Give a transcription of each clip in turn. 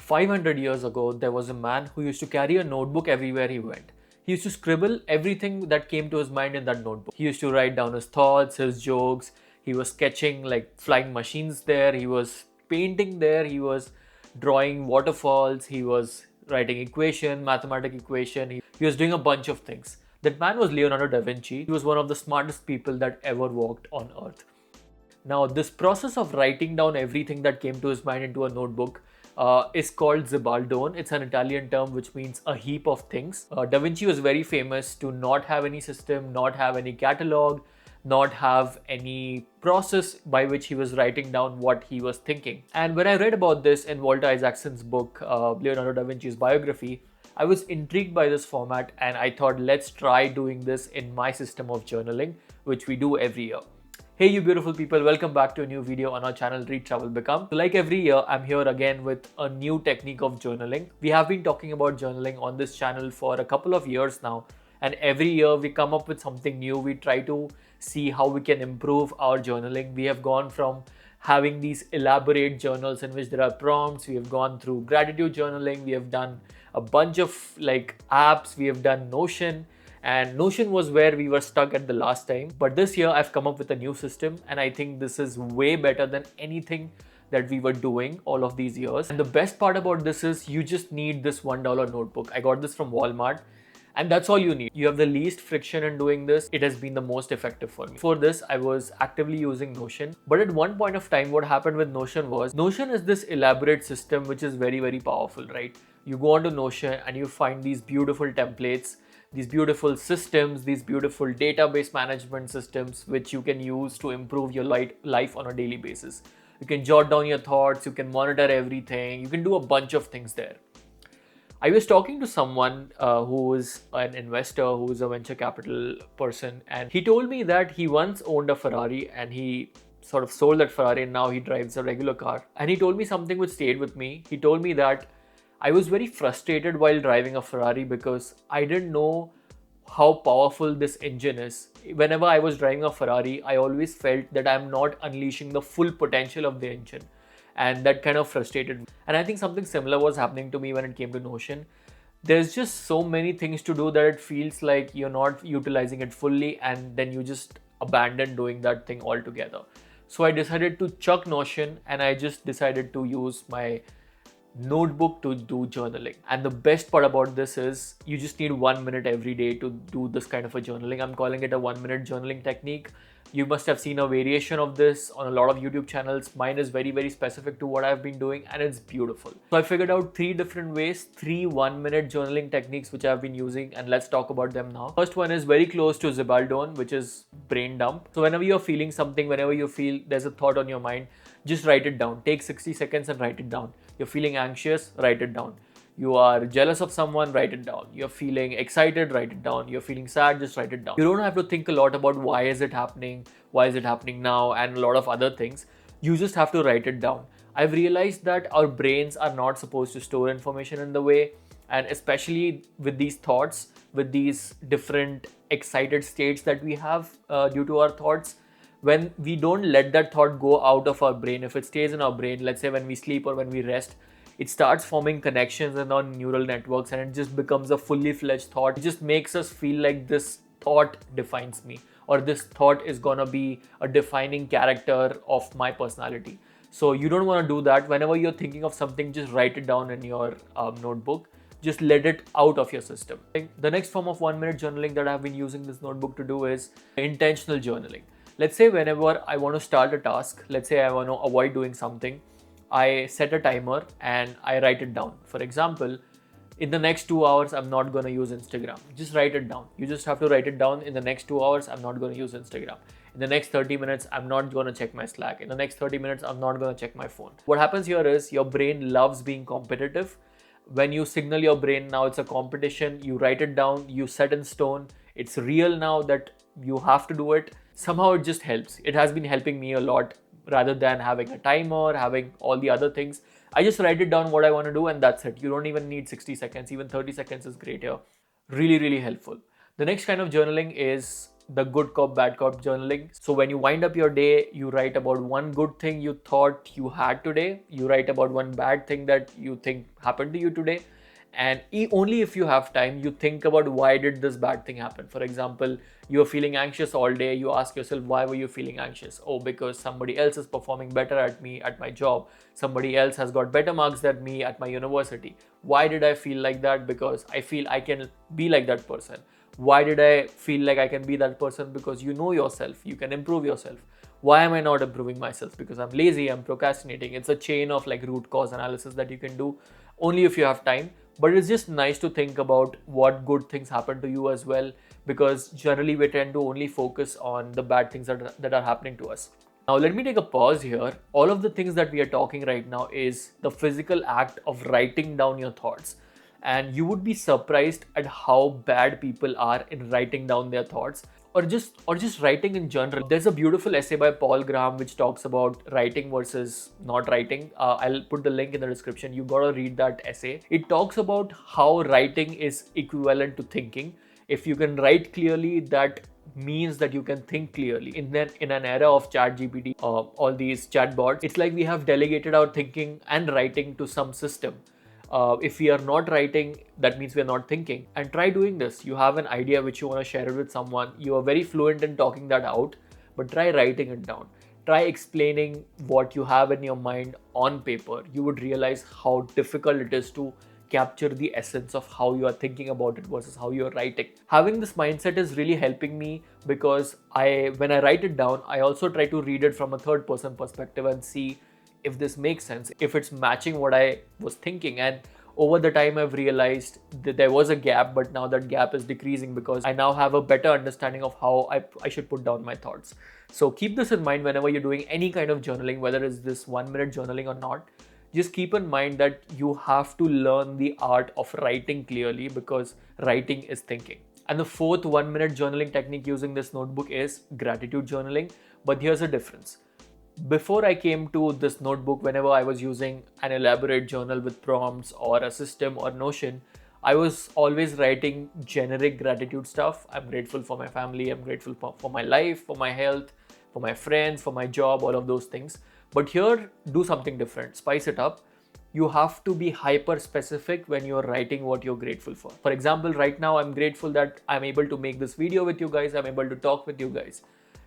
500 years ago, there was a man who used to carry a notebook everywhere he went. He used to scribble everything that came to his mind in that notebook. He used to write down his thoughts, his jokes. He was sketching like flying machines there. He was painting there. He was drawing waterfalls. He was writing equation, mathematical equation. He was doing a bunch of things. That man was Leonardo da Vinci. He was one of the smartest people that ever walked on earth. Now, this process of writing down everything that came to his mind into a notebook is called zibaldone. It's an Italian term which means a heap of things. Da Vinci was very famous to not have any system, not have any catalog, not have any process by which he was writing down what he was thinking. And when I read about this in Walter Isaacson's book, Leonardo da Vinci's biography, I was intrigued by this format and I thought, let's try doing this in my system of journaling, which we do every year. Hey you beautiful people, welcome back to a new video on our channel Read Travel Become. So like every year, I'm here again with a new technique of journaling. We have been talking about journaling on this channel for a couple of years now, and every year we come up with something new. We try to see how we can improve our journaling. We have gone from having these elaborate journals in which there are prompts. We have gone through gratitude journaling. We have done a bunch of like apps. We have done Notion. And Notion was where we were stuck at the last time. But this year I've come up with a new system and I think this is way better than anything that we were doing all of these years. And the best part about this is you just need this $1 notebook. I got this from Walmart and that's all you need. You have the least friction in doing this. It has been the most effective for me. For this, I was actively using Notion. But at one point of time, what happened with Notion was, Notion is this elaborate system which is very, very powerful, right? You go onto Notion and you find these beautiful templates, these beautiful systems, these beautiful database management systems which you can use to improve your life on a daily basis. You can jot down your thoughts, you can monitor everything, you can do a bunch of things there. I was talking to someone who is an investor, who is a venture capital person, and he told me that he once owned a Ferrari and he sort of sold that Ferrari and now he drives a regular car. And he told me something which stayed with me. He told me that I was very frustrated while driving a Ferrari because I didn't know how powerful this engine is. Whenever I was driving a Ferrari, I always felt that I'm not unleashing the full potential of the engine. And that kind of frustrated me. And I think something similar was happening to me when it came to Notion. There's just so many things to do that it feels like you're not utilizing it fully and then you just abandon doing that thing altogether. So I decided to chuck Notion and I just decided to use my notebook to do journaling. And the best part about this is you just need 1 minute every day to do this kind of a journaling. I'm calling it a 1 minute journaling technique. You must have seen a variation of this on a lot of YouTube channels. Mine is very, very specific to what I've been doing and it's beautiful. So I figured out 3 different ways, 3 1-minute journaling techniques which I've been using, and let's talk about them now. First one is very close to zibaldone, which is brain dump. So whenever you're feeling something, whenever you feel there's a thought on your mind, just write it down. Take 60 seconds and write it down. You're feeling anxious, write it down. You are jealous of someone, write it down. You're feeling excited, write it down. You're feeling sad, just write it down. You don't have to think a lot about why is it happening now, and a lot of other things. You just have to write it down. I've realized that our brains are not supposed to store information in the way, and especially with these thoughts, with these different excited states that we have due to our thoughts, when we don't let that thought go out of our brain, if it stays in our brain, let's say when we sleep or when we rest, it starts forming connections in our neural networks and it just becomes a fully fledged thought. It just makes us feel like this thought defines me, or this thought is gonna be a defining character of my personality. So you don't want to do that. Whenever you're thinking of something, just write it down in your notebook. Just let it out of your system. The next form of 1 minute journaling that I've been using this notebook to do is intentional journaling. Let's say whenever I want to start a task, let's say I want to avoid doing something, I set a timer and I write it down. For example, in the next 2 hours, I'm not going to use Instagram. Just write it down. You just have to write it down. In the next 2 hours, I'm not going to use Instagram. In the next 30 minutes, I'm not going to check my Slack. In the next 30 minutes, I'm not going to check my phone. What happens here is your brain loves being competitive. When you signal your brain, now it's a competition, you write it down, you set in stone. It's real now that you have to do it. Somehow it just helps. It has been helping me a lot. Rather than having a timer, having all the other things, I just write it down what I want to do and that's it. You don't even need 60 seconds, even 30 seconds is great here. Really, really helpful. The next kind of journaling is the good cop, bad cop journaling. So when you wind up your day, you write about one good thing you thought you had today, you write about one bad thing that you think happened to you today, and only if you have time, you think about why did this bad thing happen. For example, you're feeling anxious all day, you ask yourself, why were you feeling anxious? Oh, because somebody else is performing better at me at my job, somebody else has got better marks than me at my university. Why did I feel like that? Because I feel I can be like that person. Why did I feel like I can be that person? Because you know yourself, you can improve yourself. Why am I not improving myself? Because I'm lazy, I'm procrastinating. It's a chain of like root cause analysis that you can do only if you have time. But it's just nice to think about what good things happen to you as well, because generally we tend to only focus on the bad things that are happening to us. Now, let me take a pause here. All of the things that we are talking right now is the physical act of writing down your thoughts. And you would be surprised at how bad people are in writing down their thoughts, or just writing in general. There's a beautiful essay by Paul Graham which talks about writing versus not writing. I'll put the link in the description. You gotta read that essay. It talks about how writing is equivalent to thinking. If you can write clearly, that means that you can think clearly. In an era of chat GPT, all these chatbots, it's like we have delegated our thinking and writing to some system. If we are not writing, that means we are not thinking. And try doing this. You have an idea which you want to share it with someone, you are very fluent in talking that out, but try writing it down. Try explaining what you have in your mind on paper. You would realize how difficult it is to capture the essence of how you are thinking about it versus how you are writing. Having this mindset is really helping me, because when I write it down, I also try to read it from a third person perspective and see if this makes sense, if it's matching what I was thinking. And over the time, I've realized that there was a gap, but now that gap is decreasing because I now have a better understanding of how I should put down my thoughts. So keep this in mind whenever you're doing any kind of journaling, whether it's this 1 minute journaling or not. Just keep in mind that you have to learn the art of writing clearly, because writing is thinking. And the fourth 1 minute journaling technique using this notebook is gratitude journaling. But here's a difference. Before I came to this notebook, whenever I was using an elaborate journal with prompts or a system or Notion, I was always writing generic gratitude stuff. I'm grateful for my family, I'm grateful for my life, for my health, for my friends, for my job, all of those things. But here, do something different, spice it up. You have to be hyper specific when you're writing what you're grateful for. For example, right now, I'm grateful that I'm able to make this video with you guys, I'm able to talk with you guys.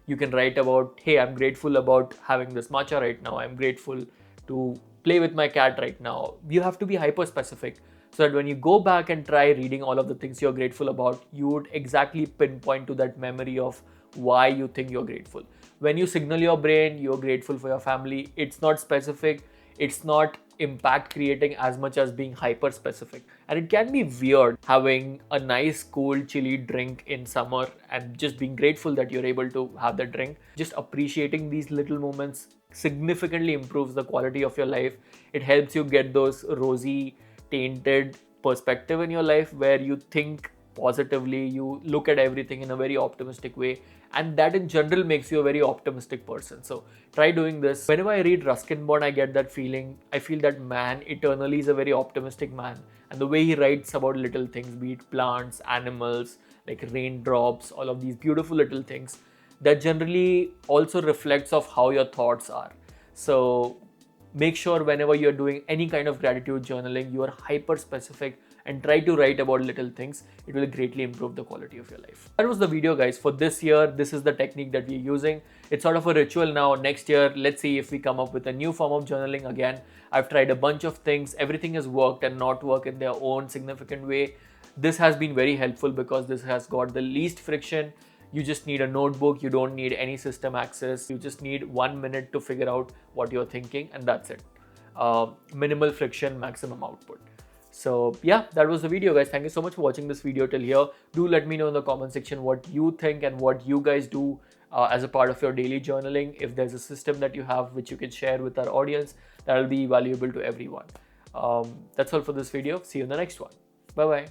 You can write about, hey, I'm grateful about having this matcha right now. I'm grateful to play with my cat right now. You have to be hyper specific so that when you go back and try reading all of the things you're grateful about, you would exactly pinpoint to that memory of why you think you're grateful. When you signal your brain you're grateful for your family, it's not specific, it's not impact creating as much as being hyper specific. And it can be weird having a nice cool chilly drink in summer and just being grateful that you're able to have that drink. Just appreciating these little moments significantly improves the quality of your life. It helps you get those rosy tainted perspective in your life where you think positively, you look at everything in a very optimistic way, and that in general makes you a very optimistic person. So try doing this. Whenever I read Ruskin Bond, I get that feeling. I feel that man eternally is a very optimistic man, and the way he writes about little things, be it plants, animals, like raindrops, all of these beautiful little things, that generally also reflects of how your thoughts are. So make sure whenever you're doing any kind of gratitude journaling, you are hyper specific and try to write about little things. It will greatly improve the quality of your life. That was the video, guys, for this year. This is the technique that we're using. It's sort of a ritual now. Next year, let's see if we come up with a new form of journaling again. I've tried a bunch of things. Everything has worked and not worked in their own significant way. This has been very helpful because this has got the least friction. You just need a notebook. You don't need any system access. You just need 1 minute to figure out what you're thinking, and that's it. Minimal friction, maximum output. So yeah, that was the video, guys. Thank you so much for watching this video till here. Do let me know in the comment section what you think and what you guys do as a part of your daily journaling. If there's a system that you have which you can share with our audience, that'll be valuable to everyone. That's all for this video. See you in the next one. Bye bye.